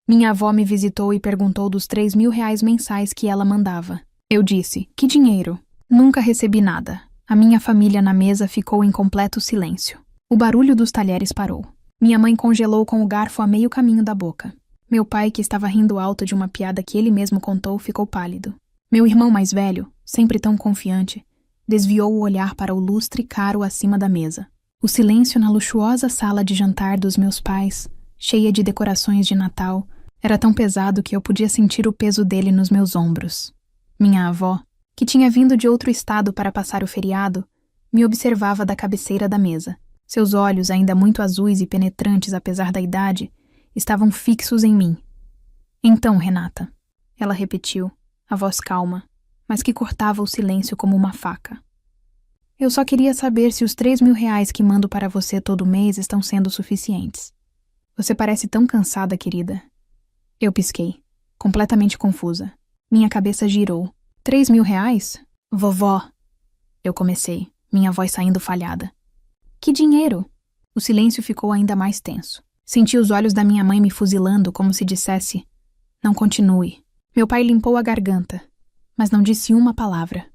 Minha avó me visitou e perguntou dos R$ 3.000 mensais que ela mandava. Eu disse, que dinheiro? Nunca recebi nada. A minha família na mesa ficou em completo silêncio. O barulho dos talheres parou. Minha mãe congelou com o garfo a meio caminho da boca. Meu pai, que estava rindo alto de uma piada que ele mesmo contou, ficou pálido. Meu irmão mais velho, sempre tão confiante, desviou o olhar para o lustre caro acima da mesa. O silêncio na luxuosa sala de jantar dos meus pais, cheia de decorações de Natal, era tão pesado que eu podia sentir o peso dele nos meus ombros. Minha avó, que tinha vindo de outro estado para passar o feriado, me observava da cabeceira da mesa. Seus olhos, ainda muito azuis e penetrantes apesar da idade, estavam fixos em mim. Então, Renata, ela repetiu, a voz calma, mas que cortava o silêncio como uma faca. Eu só queria saber se os R$ 3.000 que mando para você todo mês estão sendo suficientes. Você parece tão cansada, querida. Eu pisquei, completamente confusa. Minha cabeça girou. R$ 3.000? Vovó. Eu comecei, minha voz saindo falhada. Que dinheiro? O silêncio ficou ainda mais tenso. Senti os olhos da minha mãe me fuzilando como se dissesse, não continue. Meu pai limpou a garganta, mas não disse uma palavra.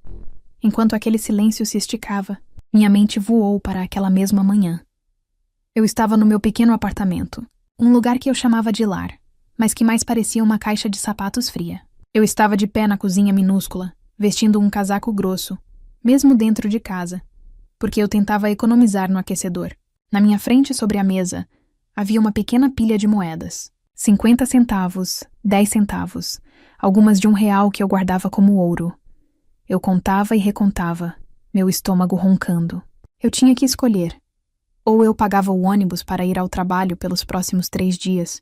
Enquanto aquele silêncio se esticava, minha mente voou para aquela mesma manhã. Eu estava no meu pequeno apartamento, um lugar que eu chamava de lar, mas que mais parecia uma caixa de sapatos fria. Eu estava de pé na cozinha minúscula, vestindo um casaco grosso, mesmo dentro de casa, porque eu tentava economizar no aquecedor. Na minha frente, sobre a mesa, havia uma pequena pilha de moedas. 50 centavos, 10 centavos, algumas de R$ 1 que eu guardava como ouro. Eu contava e recontava, meu estômago roncando. Eu tinha que escolher. Ou eu pagava o ônibus para ir ao trabalho pelos próximos 3 dias,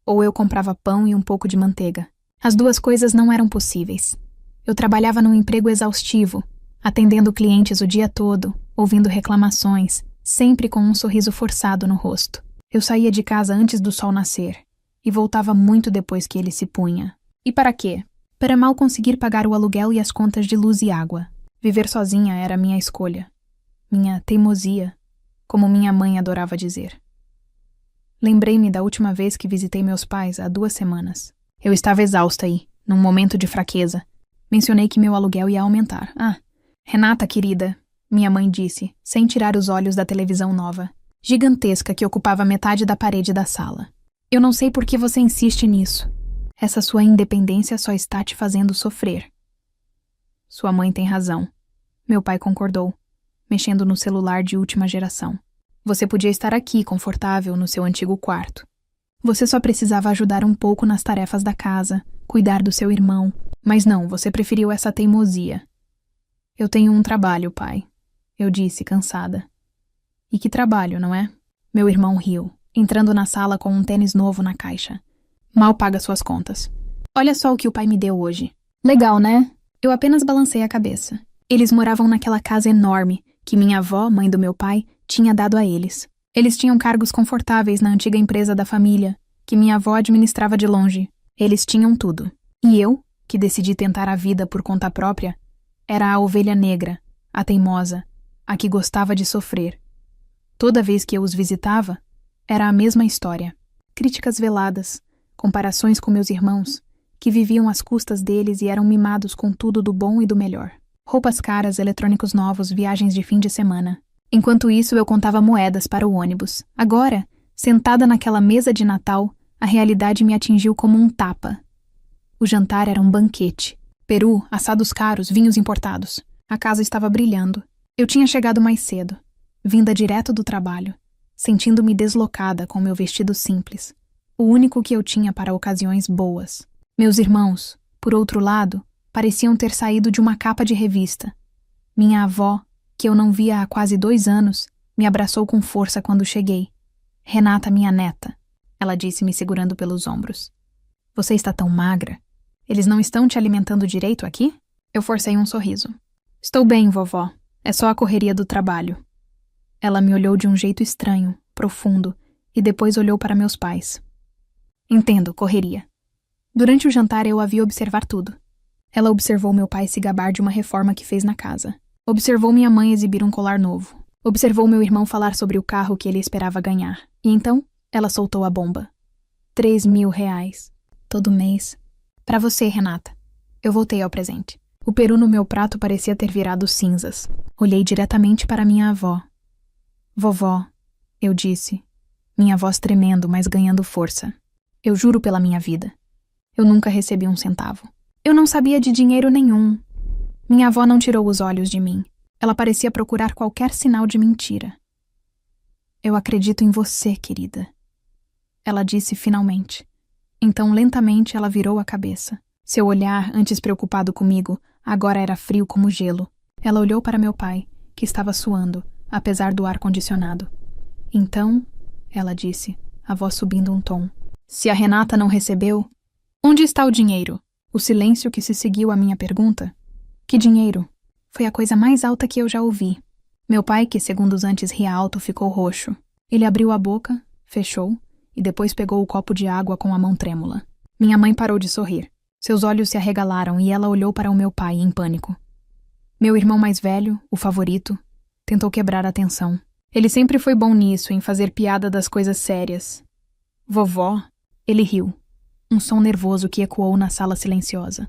ou eu comprava pão e um pouco de manteiga. As duas coisas não eram possíveis. Eu trabalhava num emprego exaustivo, atendendo clientes o dia todo, ouvindo reclamações, sempre com um sorriso forçado no rosto. Eu saía de casa antes do sol nascer e voltava muito depois que ele se punha. E para quê? Para mal conseguir pagar o aluguel e as contas de luz e água. Viver sozinha era minha escolha. Minha teimosia, como minha mãe adorava dizer. Lembrei-me da última vez que visitei meus pais há 2 semanas. Eu estava exausta aí, num momento de fraqueza. Mencionei que meu aluguel ia aumentar. Ah, Renata, querida, minha mãe disse, sem tirar os olhos da televisão nova, gigantesca que ocupava metade da parede da sala. Eu não sei por que você insiste nisso. Essa sua independência só está te fazendo sofrer. Sua mãe tem razão. Meu pai concordou, mexendo no celular de última geração. Você podia estar aqui, confortável, no seu antigo quarto. Você só precisava ajudar um pouco nas tarefas da casa, cuidar do seu irmão. Mas não, você preferiu essa teimosia. Eu tenho um trabalho, pai, eu disse, cansada. E que trabalho, não é? Meu irmão riu, entrando na sala com um tênis novo na caixa. Mal paga suas contas. Olha só o que o pai me deu hoje. Legal, né? Eu apenas balancei a cabeça. Eles moravam naquela casa enorme que minha avó, mãe do meu pai, tinha dado a eles. Eles tinham cargos confortáveis na antiga empresa da família, que minha avó administrava de longe. Eles tinham tudo. E eu, que decidi tentar a vida por conta própria, era a ovelha negra, a teimosa, a que gostava de sofrer. Toda vez que eu os visitava, era a mesma história. Críticas veladas, comparações com meus irmãos, que viviam às custas deles e eram mimados com tudo do bom e do melhor. Roupas caras, eletrônicos novos, viagens de fim de semana. Enquanto isso, eu contava moedas para o ônibus. Agora, sentada naquela mesa de Natal, a realidade me atingiu como um tapa. O jantar era um banquete. Peru, assados caros, vinhos importados. A casa estava brilhando. Eu tinha chegado mais cedo, vinda direto do trabalho, sentindo-me deslocada com meu vestido simples, o único que eu tinha para ocasiões boas. Meus irmãos, por outro lado, pareciam ter saído de uma capa de revista. Minha avó, que eu não via há quase 2 anos, me abraçou com força quando cheguei. Renata, minha neta, ela disse me segurando pelos ombros. Você está tão magra. Eles não estão te alimentando direito aqui? Eu forcei um sorriso. Estou bem, vovó. É só a correria do trabalho. Ela me olhou de um jeito estranho, profundo, e depois olhou para meus pais. Entendo, correria. Durante o jantar eu a vi observar tudo. Ela observou meu pai se gabar de uma reforma que fez na casa. Observou minha mãe exibir um colar novo. Observou meu irmão falar sobre o carro que ele esperava ganhar. E então, ela soltou a bomba. R$ 3.000. Todo mês. Para você, Renata. Eu voltei ao presente. O peru no meu prato parecia ter virado cinzas. Olhei diretamente para minha avó. Vovó, eu disse, minha voz tremendo, mas ganhando força. Eu juro pela minha vida. Eu nunca recebi um centavo. Eu não sabia de dinheiro nenhum. Minha avó não tirou os olhos de mim. Ela parecia procurar qualquer sinal de mentira. Eu acredito em você, querida. Ela disse finalmente. Então, lentamente, ela virou a cabeça. Seu olhar, antes preocupado comigo, agora era frio como gelo. Ela olhou para meu pai, que estava suando, apesar do ar-condicionado. Então, ela disse, a voz subindo um tom. Se a Renata não recebeu, onde está o dinheiro? O silêncio que se seguiu à minha pergunta. Que dinheiro? Foi a coisa mais alta que eu já ouvi. Meu pai, que segundos antes ria alto, ficou roxo. Ele abriu a boca, fechou, e depois pegou o copo de água com a mão trêmula. Minha mãe parou de sorrir. Seus olhos se arregalaram e ela olhou para o meu pai em pânico. Meu irmão mais velho, o favorito, tentou quebrar a tensão. Ele sempre foi bom nisso, em fazer piada das coisas sérias. Vovó, ele riu. Um som nervoso que ecoou na sala silenciosa.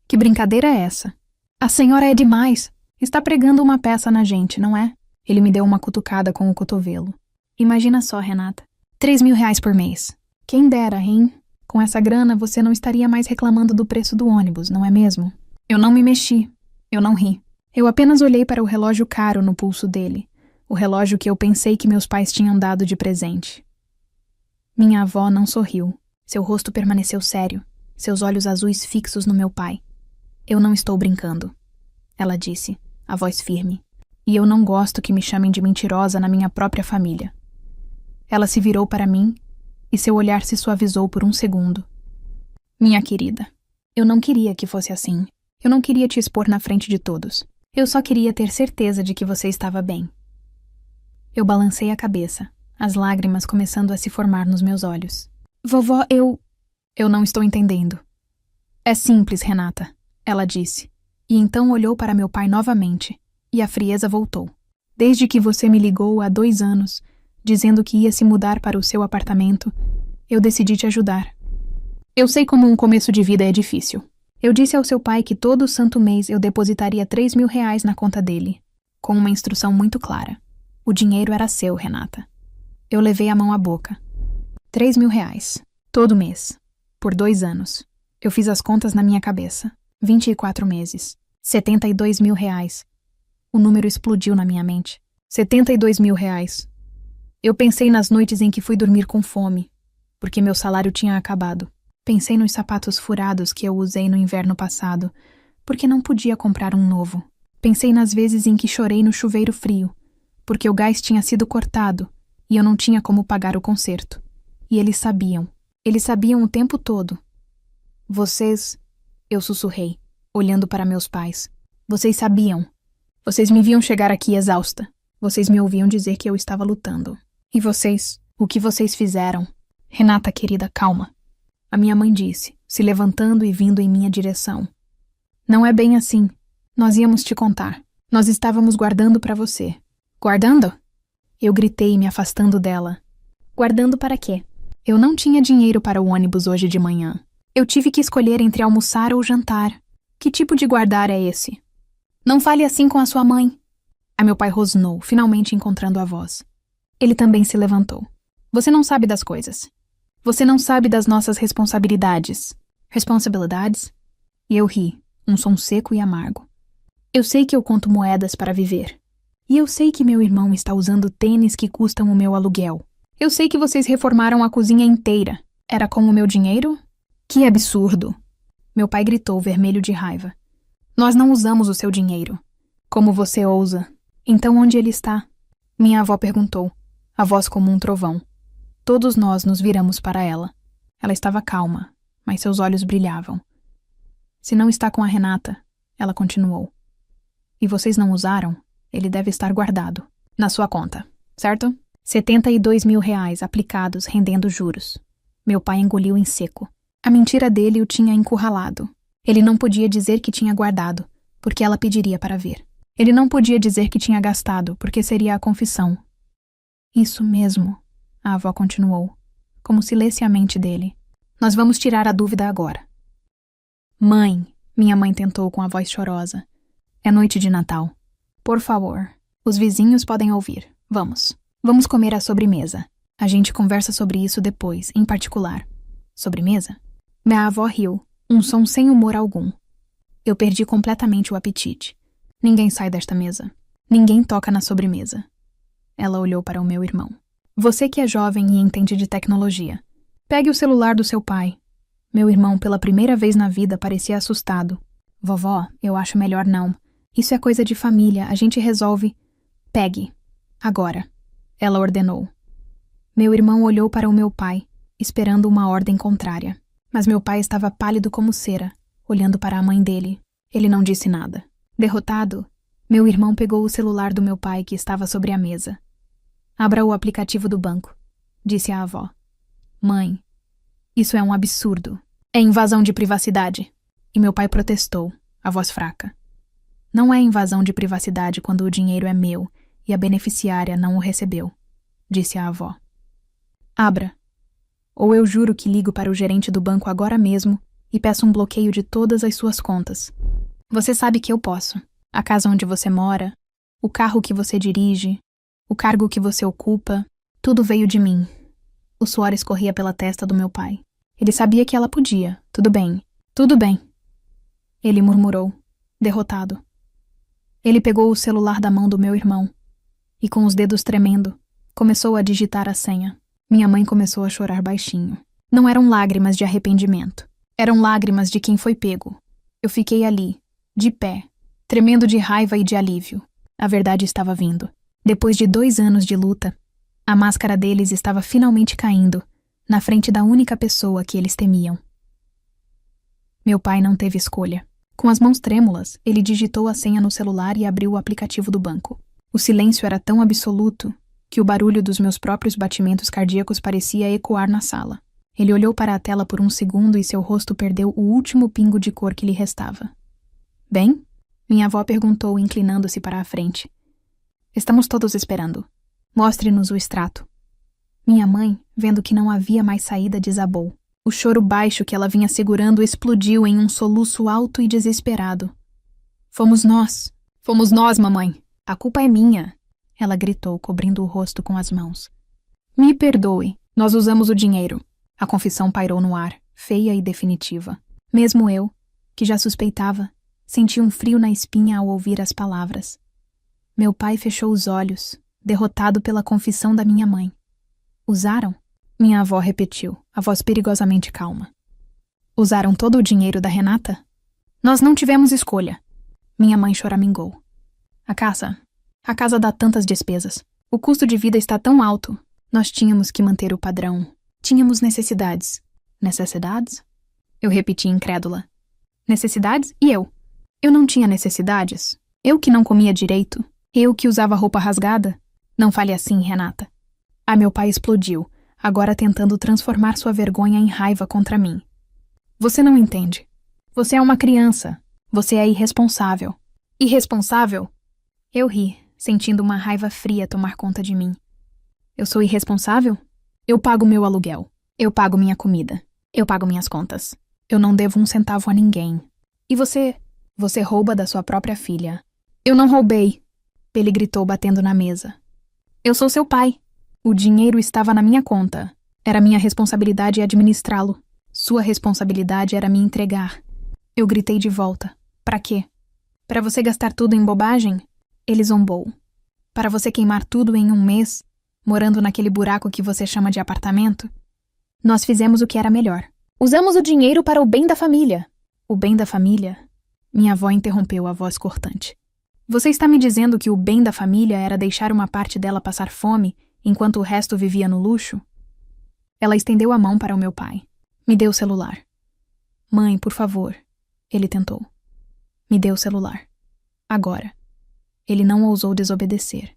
Que brincadeira é essa? A senhora é demais. Está pregando uma peça na gente, não é? Ele me deu uma cutucada com o cotovelo. Imagina só, Renata. R$ 3.000 por mês. Quem dera, hein? Com essa grana, você não estaria mais reclamando do preço do ônibus, não é mesmo? Eu não me mexi. Eu não ri. Eu apenas olhei para o relógio caro no pulso dele. O relógio que eu pensei que meus pais tinham dado de presente. Minha avó não sorriu. Seu rosto permaneceu sério, seus olhos azuis fixos no meu pai. Eu não estou brincando, ela disse, a voz firme. E eu não gosto que me chamem de mentirosa na minha própria família. Ela se virou para mim e seu olhar se suavizou por um segundo. Minha querida, eu não queria que fosse assim. Eu não queria te expor na frente de todos. Eu só queria ter certeza de que você estava bem. Eu balancei a cabeça, as lágrimas começando a se formar nos meus olhos. Vovó, eu não estou entendendo. É simples, Renata, ela disse. E então olhou para meu pai novamente, e a frieza voltou. Desde que você me ligou há 2 anos, dizendo que ia se mudar para o seu apartamento, eu decidi te ajudar. Eu sei como um começo de vida é difícil. Eu disse ao seu pai que todo santo mês eu depositaria R$ 3.000 na conta dele, com uma instrução muito clara. O dinheiro era seu, Renata. Eu levei a mão à boca. R$ 3.000. Todo mês. Por 2 anos. Eu fiz as contas na minha cabeça. 24 meses. R$ 72.000. O número explodiu na minha mente. R$ 72.000. Eu pensei nas noites em que fui dormir com fome, porque meu salário tinha acabado. Pensei nos sapatos furados que eu usei no inverno passado, porque não podia comprar um novo. Pensei nas vezes em que chorei no chuveiro frio, porque o gás tinha sido cortado e eu não tinha como pagar o conserto. E eles sabiam o tempo todo. Vocês, eu sussurrei, olhando para meus pais. Vocês sabiam. Vocês me viam chegar aqui exausta. Vocês me ouviam dizer que eu estava lutando. E vocês, o que vocês fizeram? Renata, querida, calma. A minha mãe disse, se levantando e vindo em minha direção. Não é bem assim. Nós íamos te contar. Nós estávamos guardando para você. Guardando? Eu gritei, me afastando dela. Guardando para quê? Eu não tinha dinheiro para o ônibus hoje de manhã. Eu tive que escolher entre almoçar ou jantar. Que tipo de guardar é esse? Não fale assim com a sua mãe. A meu pai rosnou, finalmente encontrando a voz. Ele também se levantou. Você não sabe das coisas. Você não sabe das nossas responsabilidades. Responsabilidades? E eu ri, um som seco e amargo. Eu sei que eu conto moedas para viver. E eu sei que meu irmão está usando tênis que custam o meu aluguel. Eu sei que vocês reformaram a cozinha inteira. Era com o meu dinheiro? Que absurdo! Meu pai gritou, vermelho de raiva. Nós não usamos o seu dinheiro. Como você ousa? Então onde ele está? Minha avó perguntou, a voz como um trovão. Todos nós nos viramos para ela. Ela estava calma, mas seus olhos brilhavam. Se não está com a Renata, ela continuou. E vocês não usaram? Ele deve estar guardado. Na sua conta, certo? R$ 72.000 aplicados, rendendo juros. Meu pai engoliu em seco. A mentira dele o tinha encurralado. Ele não podia dizer que tinha guardado, porque ela pediria para ver. Ele não podia dizer que tinha gastado, porque seria a confissão. Isso mesmo, a avó continuou. como se lesse a mente dele. Nós vamos tirar a dúvida agora. Mãe, minha mãe tentou com a voz chorosa. É noite de Natal. Por favor, os vizinhos podem ouvir. Vamos. Vamos comer a sobremesa. A gente conversa sobre isso depois, em particular. Sobremesa? Minha avó riu, um som sem humor algum. Eu perdi completamente o apetite. Ninguém sai desta mesa. Ninguém toca na sobremesa. Ela olhou para o meu irmão. Você que é jovem e entende de tecnologia. Pegue o celular do seu pai. Meu irmão, pela primeira vez na vida, parecia assustado. Vovó, eu acho melhor não. Isso é coisa de família, a gente resolve. Pegue. Agora. Ela ordenou. Meu irmão olhou para o meu pai, esperando uma ordem contrária. Mas meu pai estava pálido como cera, olhando para a mãe dele. Ele não disse nada. Derrotado, meu irmão pegou o celular do meu pai que estava sobre a mesa. Abra o aplicativo do banco, disse a avó. Mãe, isso é um absurdo. É invasão de privacidade. E meu pai protestou, a voz fraca. Não é invasão de privacidade quando o dinheiro é meu e a beneficiária não o recebeu, disse a avó. Abra. Ou eu juro que ligo para o gerente do banco agora mesmo e peço um bloqueio de todas as suas contas. Você sabe que eu posso. A casa onde você mora, o carro que você dirige, o cargo que você ocupa, tudo veio de mim. O suor escorria pela testa do meu pai. Ele sabia que ela podia. Tudo bem. Tudo bem. Ele murmurou, derrotado. Ele pegou o celular da mão do meu irmão e, com os dedos tremendo, começou a digitar a senha. Minha mãe começou a chorar baixinho. Não eram lágrimas de arrependimento. Eram lágrimas de quem foi pego. Eu fiquei ali, de pé, tremendo de raiva e de alívio. A verdade estava vindo. Depois de 2 anos de luta, a máscara deles estava finalmente caindo, na frente da única pessoa que eles temiam. Meu pai não teve escolha. Com as mãos trêmulas, ele digitou a senha no celular e abriu o aplicativo do banco. O silêncio era tão absoluto que o barulho dos meus próprios batimentos cardíacos parecia ecoar na sala. Ele olhou para a tela por um segundo e seu rosto perdeu o último pingo de cor que lhe restava. Bem? Minha avó perguntou, inclinando-se para a frente. Estamos todos esperando. Mostre-nos o extrato. Minha mãe, vendo que não havia mais saída, desabou. O choro baixo que ela vinha segurando explodiu em um soluço alto e desesperado. Fomos nós, mamãe. A culpa é minha. Ela gritou, cobrindo o rosto com as mãos. Me perdoe, nós usamos o dinheiro. A confissão pairou no ar, feia e definitiva. Mesmo eu, que já suspeitava, senti um frio na espinha ao ouvir as palavras. Meu pai fechou os olhos, derrotado pela confissão da minha mãe. Usaram? Minha avó repetiu, a voz perigosamente calma. Usaram todo o dinheiro da Renata? Nós não tivemos escolha. Minha mãe choramingou. A casa dá tantas despesas. O custo de vida está tão alto. Nós tínhamos que manter o padrão. Tínhamos necessidades. Necessidades? Eu repeti incrédula. Necessidades? E eu? Eu não tinha necessidades. Eu que não comia direito. Eu que usava roupa rasgada. Não fale assim, Renata. Meu pai explodiu, agora tentando transformar sua vergonha em raiva contra mim. Você não entende. Você é uma criança. Você é irresponsável. Irresponsável? Eu ri, sentindo uma raiva fria tomar conta de mim. Eu sou irresponsável? Eu pago meu aluguel. Eu pago minha comida. Eu pago minhas contas. Eu não devo 1 centavo a ninguém. E você? Você rouba da sua própria filha. Eu não roubei. Ele gritou batendo na mesa. Eu sou seu pai. O dinheiro estava na minha conta. Era minha responsabilidade administrá-lo. Sua responsabilidade era me entregar. Eu gritei de volta. Pra quê? Para você gastar tudo em bobagem? Ele zombou. Para você queimar tudo em 1 mês, morando naquele buraco que você chama de apartamento? Nós fizemos o que era melhor. Usamos o dinheiro para o bem da família. O bem da família? Minha avó interrompeu a voz cortante. Você está me dizendo que o bem da família era deixar uma parte dela passar fome enquanto o resto vivia no luxo? Ela estendeu a mão para o meu pai. Me dê o celular. Mãe, por favor. Ele tentou. Me dê o celular. Agora. Ele não ousou desobedecer.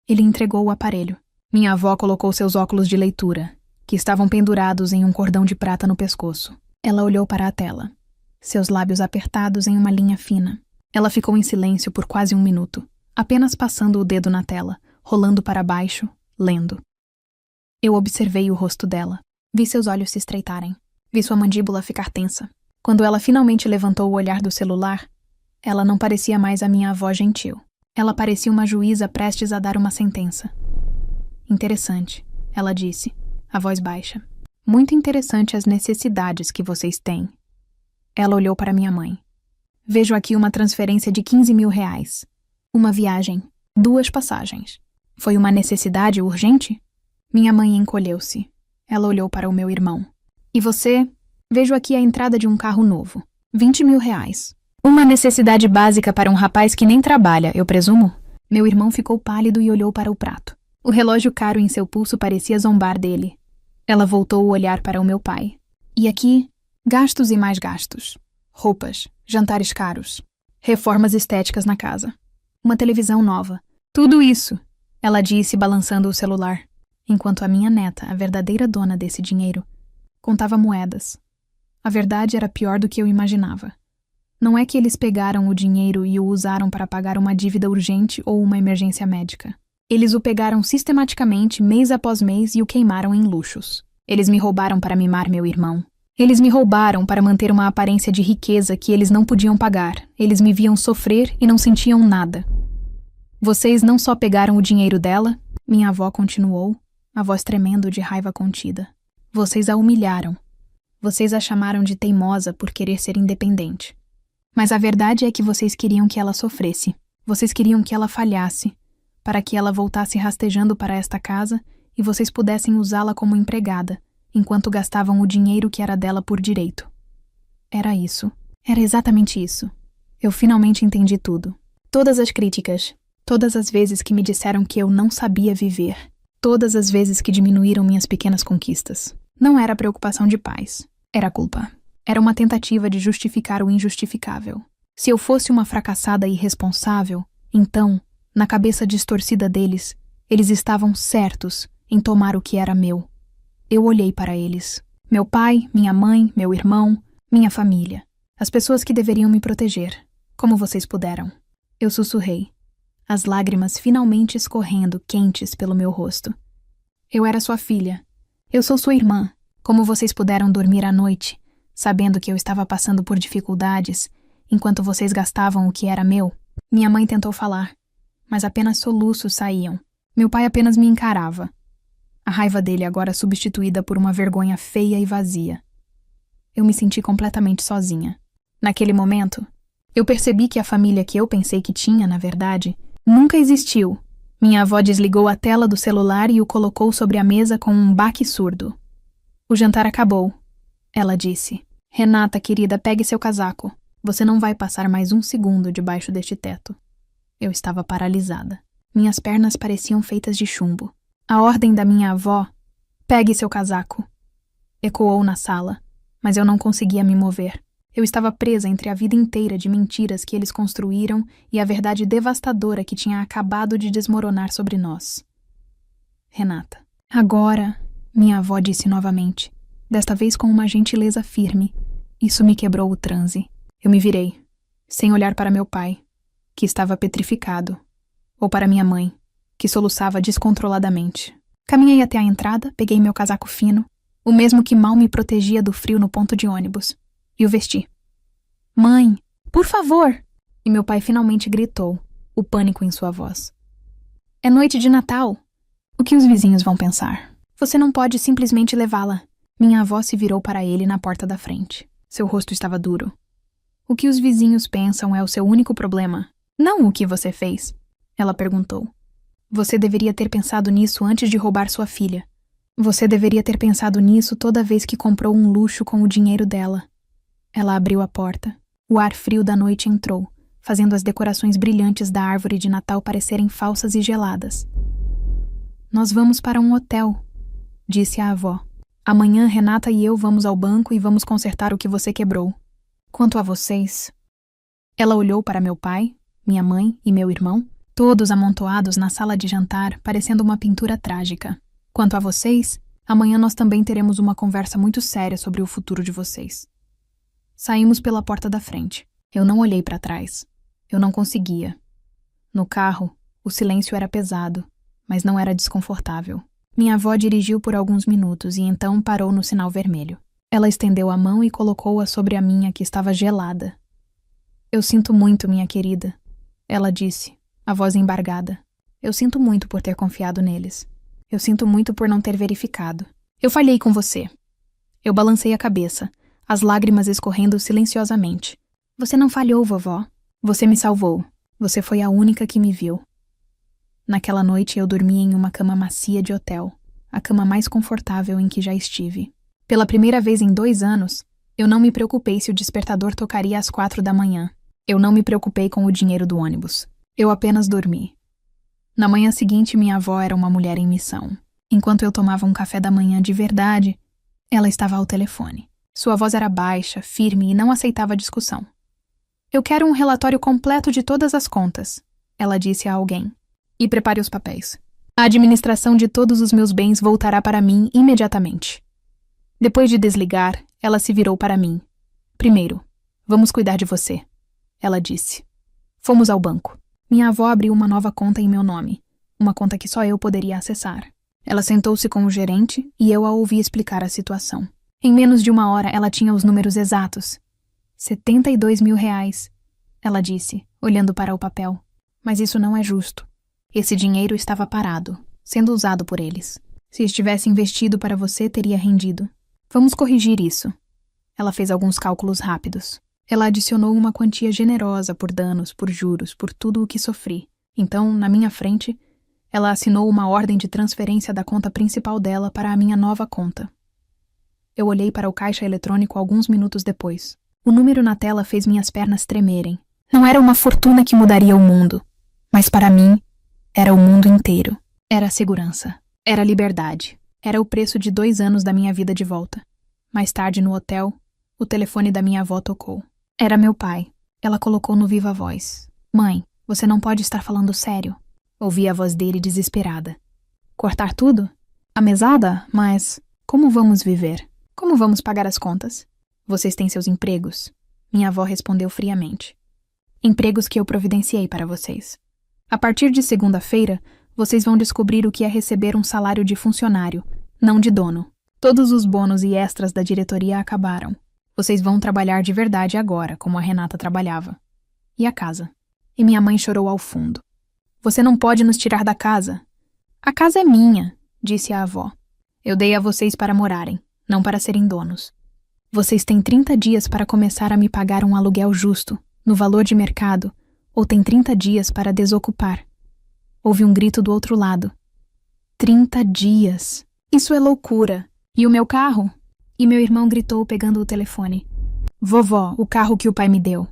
Ele entregou o aparelho. Minha avó colocou seus óculos de leitura, que estavam pendurados em um cordão de prata no pescoço. Ela olhou para a tela, seus lábios apertados em uma linha fina. Ela ficou em silêncio por quase 1 minuto, apenas passando o dedo na tela, rolando para baixo, lendo. Eu observei o rosto dela. Vi seus olhos se estreitarem. Vi sua mandíbula ficar tensa. Quando ela finalmente levantou o olhar do celular, ela não parecia mais a minha avó gentil. Ela parecia uma juíza prestes a dar uma sentença. Interessante, ela disse, a voz baixa. Muito interessante as necessidades que vocês têm. Ela olhou para minha mãe. Vejo aqui uma transferência de 15 mil reais. Uma viagem, 2 passagens. Foi uma necessidade urgente? Minha mãe encolheu-se. Ela olhou para o meu irmão. E você? Vejo aqui a entrada de um carro novo. 20 mil reais. Uma necessidade básica para um rapaz que nem trabalha, eu presumo? Meu irmão ficou pálido e olhou para o prato. O relógio caro em seu pulso parecia zombar dele. Ela voltou o olhar para o meu pai. E aqui, gastos e mais gastos. Roupas, jantares caros, reformas estéticas na casa. Uma televisão nova. Tudo isso, ela disse balançando o celular, enquanto a minha neta, a verdadeira dona desse dinheiro, contava moedas. A verdade era pior do que eu imaginava. Não é que eles pegaram o dinheiro e o usaram para pagar uma dívida urgente ou uma emergência médica. Eles o pegaram sistematicamente, mês após mês, e o queimaram em luxos. Eles me roubaram para mimar meu irmão. Eles me roubaram para manter uma aparência de riqueza que eles não podiam pagar. Eles me viam sofrer e não sentiam nada. Vocês não só pegaram o dinheiro dela, minha avó continuou, a voz tremendo de raiva contida. Vocês a humilharam. Vocês a chamaram de teimosa por querer ser independente. Mas a verdade é que vocês queriam que ela sofresse. Vocês queriam que ela falhasse, para que ela voltasse rastejando para esta casa e vocês pudessem usá-la como empregada, enquanto gastavam o dinheiro que era dela por direito. Era isso. Era exatamente isso. Eu finalmente entendi tudo. Todas as críticas, todas as vezes que me disseram que eu não sabia viver, todas as vezes que diminuíram minhas pequenas conquistas. Não era preocupação de paz. Era culpa. Era uma tentativa de justificar o injustificável. Se eu fosse uma fracassada irresponsável, então, na cabeça distorcida deles, eles estavam certos em tomar o que era meu. Eu olhei para eles. Meu pai, minha mãe, meu irmão, minha família. As pessoas que deveriam me proteger. Como vocês puderam. Eu sussurrei. As lágrimas finalmente escorrendo quentes pelo meu rosto. Eu era sua filha. Eu sou sua irmã. Como vocês puderam dormir à noite, sabendo que eu estava passando por dificuldades, enquanto vocês gastavam o que era meu? Minha mãe tentou falar, mas apenas soluços saíam. Meu pai apenas me encarava. A raiva dele agora substituída por uma vergonha feia e vazia. Eu me senti completamente sozinha. Naquele momento, eu percebi que a família que eu pensei que tinha, na verdade, nunca existiu. Minha avó desligou a tela do celular e o colocou sobre a mesa com um baque surdo. O jantar acabou. Ela disse, Renata, querida, pegue seu casaco. Você não vai passar mais um segundo debaixo deste teto. Eu estava paralisada. Minhas pernas pareciam feitas de chumbo. A ordem da minha avó, pegue seu casaco, ecoou na sala, mas eu não conseguia me mover. Eu estava presa entre a vida inteira de mentiras que eles construíram e a verdade devastadora que tinha acabado de desmoronar sobre nós. Renata. Agora, minha avó disse novamente, desta vez com uma gentileza firme. Isso me quebrou o transe. Eu me virei, sem olhar para meu pai, que estava petrificado, ou para minha mãe, que soluçava descontroladamente. Caminhei até a entrada, peguei meu casaco fino, o mesmo que mal me protegia do frio no ponto de ônibus, e o vesti. Mãe, por favor! E meu pai finalmente gritou, o pânico em sua voz. É noite de Natal. O que os vizinhos vão pensar? Você não pode simplesmente levá-la. Minha avó se virou para ele na porta da frente. Seu rosto estava duro. O que os vizinhos pensam é o seu único problema, não o que você fez. Ela perguntou. Você deveria ter pensado nisso antes de roubar sua filha. Você deveria ter pensado nisso toda vez que comprou um luxo com o dinheiro dela. Ela abriu a porta. O ar frio da noite entrou, fazendo as decorações brilhantes da árvore de Natal parecerem falsas e geladas. Nós vamos para um hotel, disse a avó. Amanhã Renata e eu vamos ao banco e vamos consertar o que você quebrou. Quanto a vocês... Ela olhou para meu pai, minha mãe e meu irmão, todos amontoados na sala de jantar, parecendo uma pintura trágica. Quanto a vocês, amanhã nós também teremos uma conversa muito séria sobre o futuro de vocês. Saímos pela porta da frente. Eu não olhei para trás. Eu não conseguia. No carro, o silêncio era pesado, mas não era desconfortável. Minha avó dirigiu por alguns minutos e então parou no sinal vermelho. Ela estendeu a mão e colocou-a sobre a minha, que estava gelada. Eu sinto muito, minha querida, ela disse, a voz embargada. Eu sinto muito por ter confiado neles. Eu sinto muito por não ter verificado. Eu falhei com você. Eu balancei a cabeça, as lágrimas escorrendo silenciosamente. Você não falhou, vovó. Você me salvou. Você foi a única que me viu. Naquela noite eu dormi em uma cama macia de hotel, a cama mais confortável em que já estive. Pela primeira vez em 2 anos, eu não me preocupei se o despertador tocaria às 4 da manhã. Eu não me preocupei com o dinheiro do ônibus. Eu apenas dormi. Na manhã seguinte, minha avó era uma mulher em missão. Enquanto eu tomava um café da manhã de verdade, ela estava ao telefone. Sua voz era baixa, firme e não aceitava discussão. Eu quero um relatório completo de todas as contas, ela disse a alguém. E prepare os papéis. A administração de todos os meus bens voltará para mim imediatamente. Depois de desligar, ela se virou para mim. Primeiro, vamos cuidar de você, ela disse. Fomos ao banco. Minha avó abriu uma nova conta em meu nome, uma conta que só eu poderia acessar. Ela sentou-se com o gerente e eu a ouvi explicar a situação. Em menos de 1 hora, ela tinha os números exatos. 72 mil reais, ela disse, olhando para o papel. Mas isso não é justo. Esse dinheiro estava parado, sendo usado por eles. Se estivesse investido para você, teria rendido. Vamos corrigir isso. Ela fez alguns cálculos rápidos. Ela adicionou uma quantia generosa por danos, por juros, por tudo o que sofri. Então, na minha frente, ela assinou uma ordem de transferência da conta principal dela para a minha nova conta. Eu olhei para o caixa eletrônico alguns minutos depois. O número na tela fez minhas pernas tremerem. Não era uma fortuna que mudaria o mundo, mas para mim, era o mundo inteiro. Era a segurança. Era a liberdade. Era o preço de 2 anos da minha vida de volta. Mais tarde, no hotel, o telefone da minha avó tocou. Era meu pai. Ela colocou no viva voz. Mãe, você não pode estar falando sério. Ouvi a voz dele desesperada. Cortar tudo? A mesada? Mas como vamos viver? Como vamos pagar as contas? Vocês têm seus empregos? Minha avó respondeu friamente. Empregos que eu providenciei para vocês. A partir de segunda-feira, vocês vão descobrir o que é receber um salário de funcionário, não de dono. Todos os bônus e extras da diretoria acabaram. Vocês vão trabalhar de verdade agora, como a Renata trabalhava. E a casa? E minha mãe chorou ao fundo. Você não pode nos tirar da casa. A casa é minha, disse a avó. Eu dei a vocês para morarem, não para serem donos. Vocês têm 30 dias para começar a me pagar um aluguel justo, no valor de mercado, ou têm 30 dias para desocupar. Houve um grito do outro lado. 30 dias. Isso é loucura. E o meu carro? E meu irmão gritou pegando o telefone. Vovó, o carro que o pai me deu.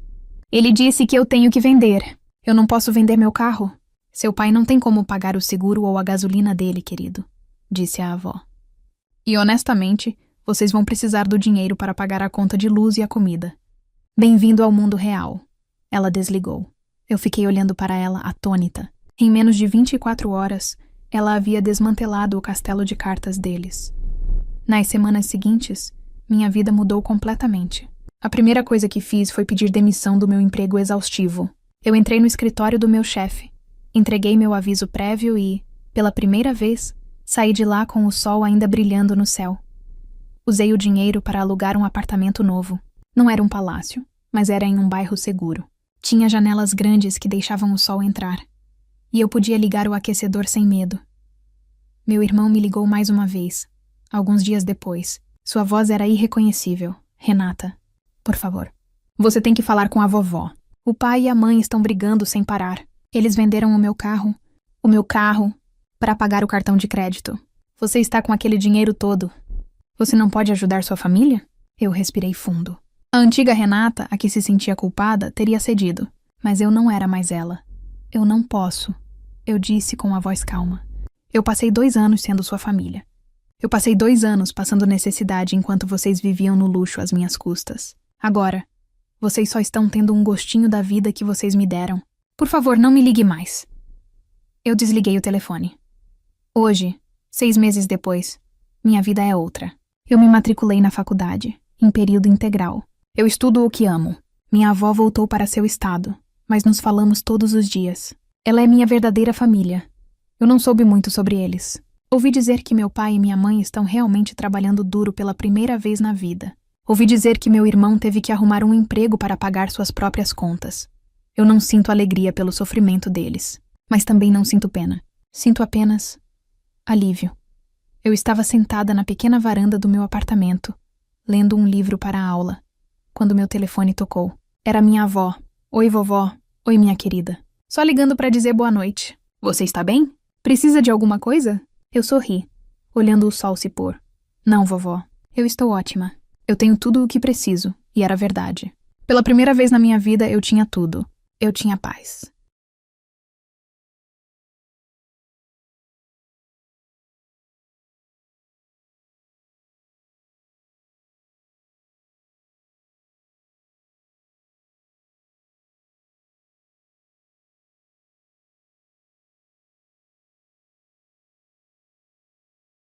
Ele disse que eu tenho que vender. Eu não posso vender meu carro. Seu pai não tem como pagar o seguro ou a gasolina dele, querido, disse a avó. E honestamente, vocês vão precisar do dinheiro para pagar a conta de luz e a comida. Bem-vindo ao mundo real. Ela desligou. Eu fiquei olhando para ela, atônita. Em menos de 24 horas, ela havia desmantelado o castelo de cartas deles. Nas semanas seguintes, minha vida mudou completamente. A primeira coisa que fiz foi pedir demissão do meu emprego exaustivo. Eu entrei no escritório do meu chefe, entreguei meu aviso prévio e, pela primeira vez, saí de lá com o sol ainda brilhando no céu. Usei o dinheiro para alugar um apartamento novo. Não era um palácio, mas era em um bairro seguro. Tinha janelas grandes que deixavam o sol entrar. E eu podia ligar o aquecedor sem medo. Meu irmão me ligou mais uma vez. Alguns dias depois, sua voz era irreconhecível. Renata, por favor. Você tem que falar com a vovó. O pai e a mãe estão brigando sem parar. Eles venderam o meu carro, para pagar o cartão de crédito. Você está com aquele dinheiro todo. Você não pode ajudar sua família? Eu respirei fundo. A antiga Renata, a que se sentia culpada, teria cedido. Mas eu não era mais ela. Eu não posso, eu disse com a voz calma. Eu passei 2 anos sendo sua família. Eu passei 2 anos passando necessidade enquanto vocês viviam no luxo às minhas custas. Agora, vocês só estão tendo um gostinho da vida que vocês me deram. Por favor, não me ligue mais. Eu desliguei o telefone. Hoje, 6 meses depois, minha vida é outra. Eu me matriculei na faculdade, em período integral. Eu estudo o que amo. Minha avó voltou para seu estado, mas nos falamos todos os dias. Ela é minha verdadeira família. Eu não soube muito sobre eles. Ouvi dizer que meu pai e minha mãe estão realmente trabalhando duro pela primeira vez na vida. Ouvi dizer que meu irmão teve que arrumar um emprego para pagar suas próprias contas. Eu não sinto alegria pelo sofrimento deles, mas também não sinto pena. Sinto apenas alívio. Eu estava sentada na pequena varanda do meu apartamento, lendo um livro para a aula, quando meu telefone tocou. Era minha avó. Oi, vovó. Oi, minha querida. Só ligando para dizer boa noite. Você está bem? Precisa de alguma coisa? Eu sorri, olhando o sol se pôr. Não, vovó. Eu estou ótima. Eu tenho tudo o que preciso, e era verdade. Pela primeira vez na minha vida, eu tinha tudo. Eu tinha paz.